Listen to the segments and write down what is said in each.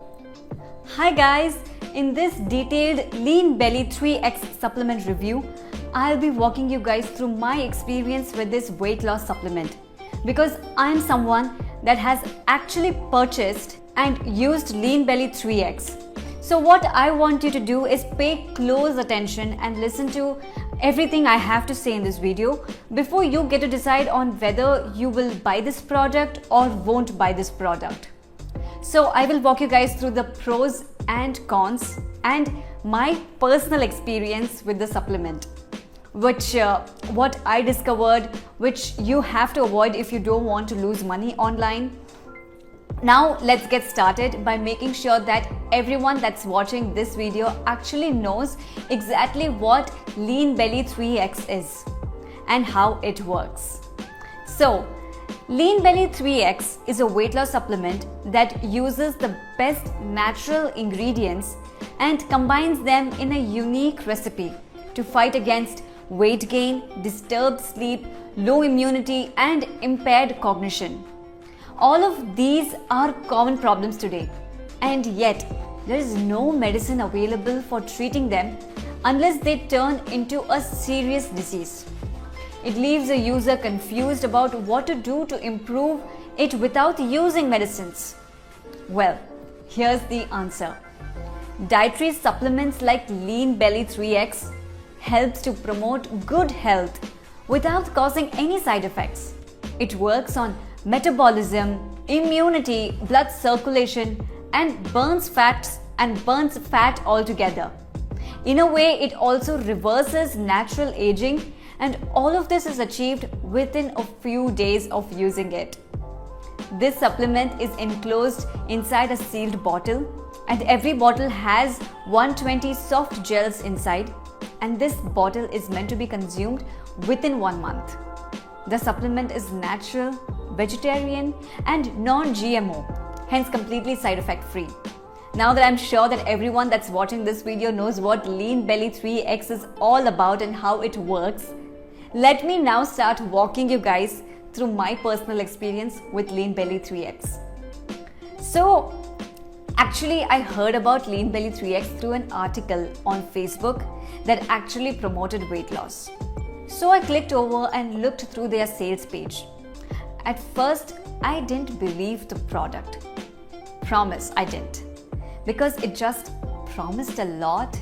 Hi guys, in this detailed Lean Belly 3X supplement review, I'll be walking you guys through my experience with this weight loss supplement because I'm someone that has actually purchased and used Lean Belly 3X. So what I want you to do is pay close attention and listen to everything I have to say in this video before you get to decide on whether you will buy this product or won't buy this product. So I will walk you guys through the pros and cons and my personal experience with the supplement, which what I discovered, which you have to avoid if you don't want to lose money online. Now let's get started by making sure that everyone that's watching this video actually knows exactly what Lean Belly 3X is and how it works. So Lean Belly 3X is a weight loss supplement that uses the best natural ingredients and combines them in a unique recipe to fight against weight gain, disturbed sleep, low immunity, and impaired cognition. All of these are common problems today, and yet there is no medicine available for treating them unless they turn into a serious disease. It leaves a user confused about what to do to improve it without using medicines. Well, here's the answer. Dietary supplements like Lean Belly 3X helps to promote good health without causing any side effects. It works on metabolism, immunity, blood circulation, and burns fat altogether. In a way, it also reverses natural aging, and all of this is achieved within a few days of using it. This supplement is enclosed inside a sealed bottle, and every bottle has 120 soft gels inside, and this bottle is meant to be consumed within 1 month. The supplement is natural, vegetarian, and non-GMO, hence completely side effect free. Now that I'm sure that everyone that's watching this video knows what Lean Belly 3X is all about and how it works, let me now start walking you guys through my personal experience with Lean Belly 3X. So, actually I heard about Lean Belly 3X through an article on Facebook that actually promoted weight loss. So I clicked over and looked through their sales page. At first, I didn't believe the product. Promise, I didn't. Because it just promised a lot.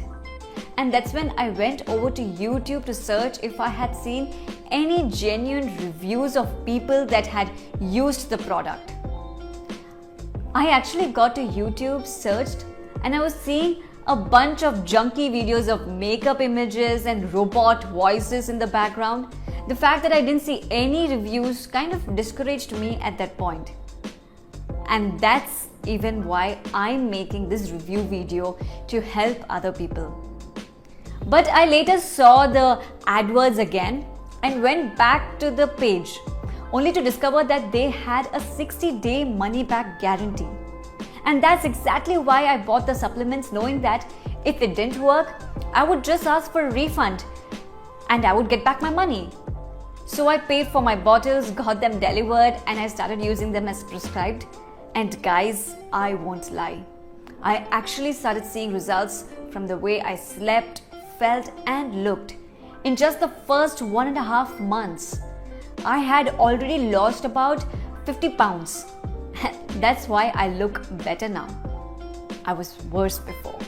And that's when I went over to YouTube to search if I had seen any genuine reviews of people that had used the product. I actually got to YouTube, searched, and I was seeing a bunch of junky videos of makeup images and robot voices in the background. The fact that I didn't see any reviews kind of discouraged me at that point. And that's even why I'm making this review video to help other people. But I later saw the AdWords again and went back to the page only to discover that they had a 60-day money-back guarantee. And that's exactly why I bought the supplements, knowing that if it didn't work, I would just ask for a refund and I would get back my money. So I paid for my bottles, got them delivered, and I started using them as prescribed. And guys, I won't lie. I actually started seeing results from the way I slept, felt, and looked. In just the first 1.5 months, I had already lost about 50 pounds. That's why I look better now. I was worse before.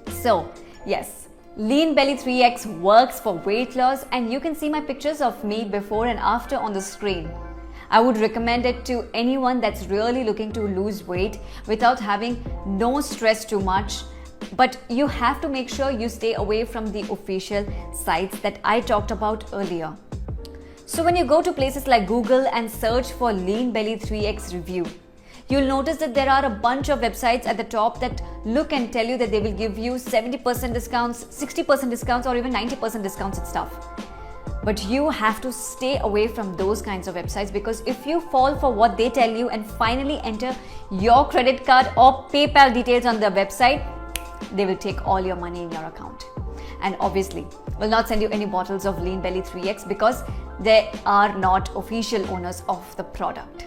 So, yes, Lean Belly 3X works for weight loss, and you can see my pictures of me before and after on the screen. I would recommend it to anyone that's really looking to lose weight without having no stress too much. But you have to make sure you stay away from the official sites that I talked about earlier. So when you go to places like Google and search for Lean Belly 3X review, you'll notice that there are a bunch of websites at the top that look and tell you that they will give you 70% discounts, 60% discounts, or even 90% discounts and stuff. But you have to stay away from those kinds of websites, because if you fall for what they tell you and finally enter your credit card or PayPal details on their website, they will take all your money in your account. And obviously, will not send you any bottles of Lean Belly 3X because they are not official owners of the product.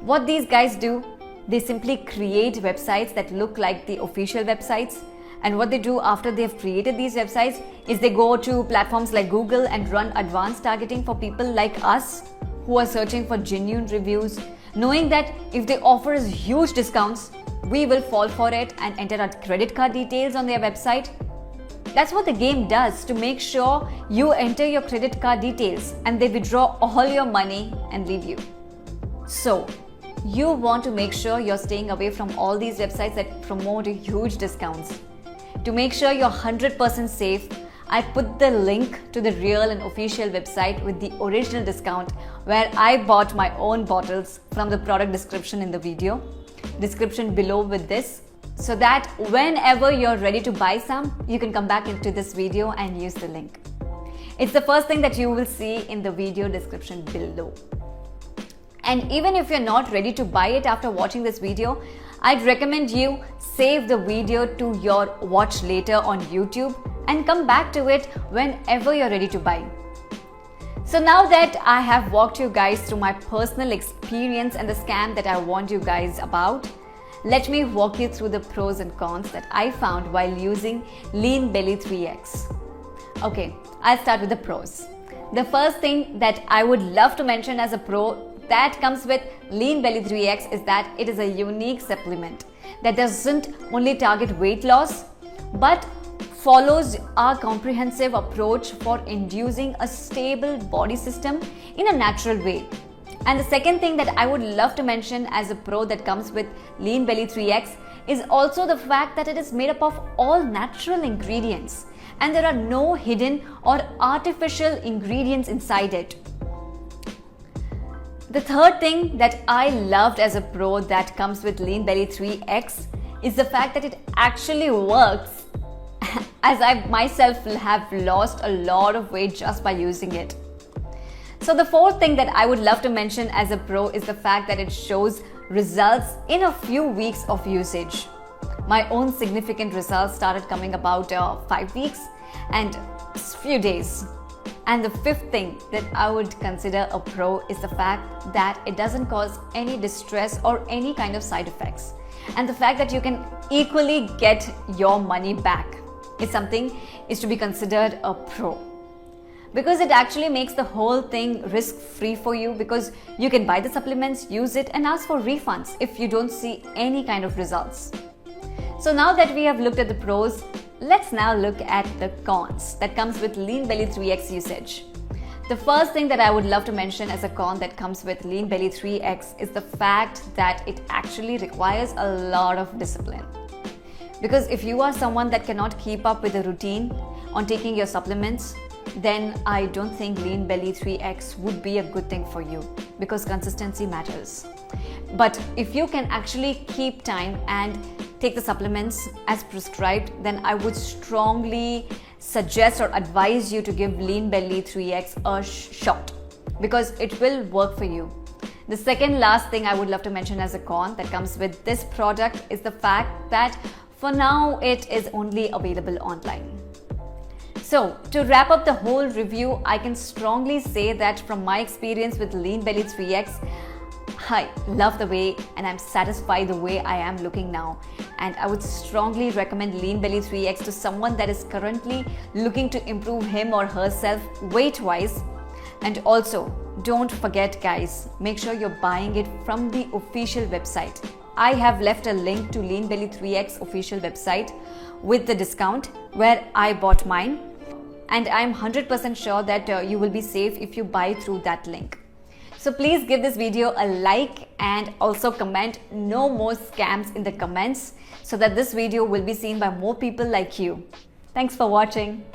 What these guys do They simply create websites that look like the official websites. And what they do after they've created these websites is they go to platforms like Google and run advanced targeting for people like us who are searching for genuine reviews, knowing that if they offer us huge discounts, we will fall for it and enter our credit card details on their website. That's what the game does to make sure you enter your credit card details and they withdraw all your money and leave you. So, you want to make sure you're staying away from all these websites that promote huge discounts. To make sure you're 100% safe, I put the link to the real and official website with the original discount where I bought my own bottles from the product description in the video. Description below with this, so that whenever you're ready to buy some, you can come back into this video and use the link. It's the first thing that you will see in the video description below. And even if you're not ready to buy it after watching this video, I'd recommend you save the video to your watch later on YouTube and come back to it whenever you're ready to buy. So now that I have walked you guys through my personal experience and the scam that I warned you guys about, let me walk you through the pros and cons that I found while using Lean Belly 3X. Okay, I'll start with the pros. The first thing that I would love to mention as a pro that comes with Lean Belly 3X is that it is a unique supplement that doesn't only target weight loss but follows our comprehensive approach for inducing a stable body system in a natural way. And the second thing that I would love to mention as a pro that comes with Lean Belly 3X is also the fact that it is made up of all natural ingredients and there are no hidden or artificial ingredients inside it. The third thing that I loved as a pro that comes with Lean Belly 3X is the fact that it actually works, as I myself have lost a lot of weight just by using it. So the fourth thing that I would love to mention as a pro is the fact that it shows results in a few weeks of usage. My own significant results started coming about 5 weeks and a few days. And the fifth thing that I would consider a pro is the fact that it doesn't cause any distress or any kind of side effects. And the fact that you can equally get your money back is to be considered a pro. Because it actually makes the whole thing risk-free for you, because you can buy the supplements, use it and ask for refunds if you don't see any kind of results. So now that we have looked at the pros, let's now look at the cons that comes with Lean Belly 3X usage. The first thing that I would love to mention as a con that comes with Lean Belly 3X is the fact that it actually requires a lot of discipline. Because if you are someone that cannot keep up with a routine on taking your supplements, then I don't think Lean Belly 3X would be a good thing for you, because consistency matters. But if you can actually keep time and take the supplements as prescribed, then I would strongly suggest or advise you to give Lean Belly 3X a shot, because it will work for you. The second last thing I would love to mention as a con that comes with this product is the fact that for now it is only available online. So to wrap up the whole review, I can strongly say that from my experience with Lean Belly 3X, I love the way and I'm satisfied the way I am looking now. And I would strongly recommend Lean Belly 3X to someone that is currently looking to improve him or herself weight-wise. And also, don't forget guys, make sure you're buying it from the official website. I have left a link to Lean Belly 3X official website with the discount where I bought mine. And I'm 100% sure that you will be safe if you buy through that link. So please give this video a like and also comment no more scams in the comments so that this video will be seen by more people like you. Thanks for watching.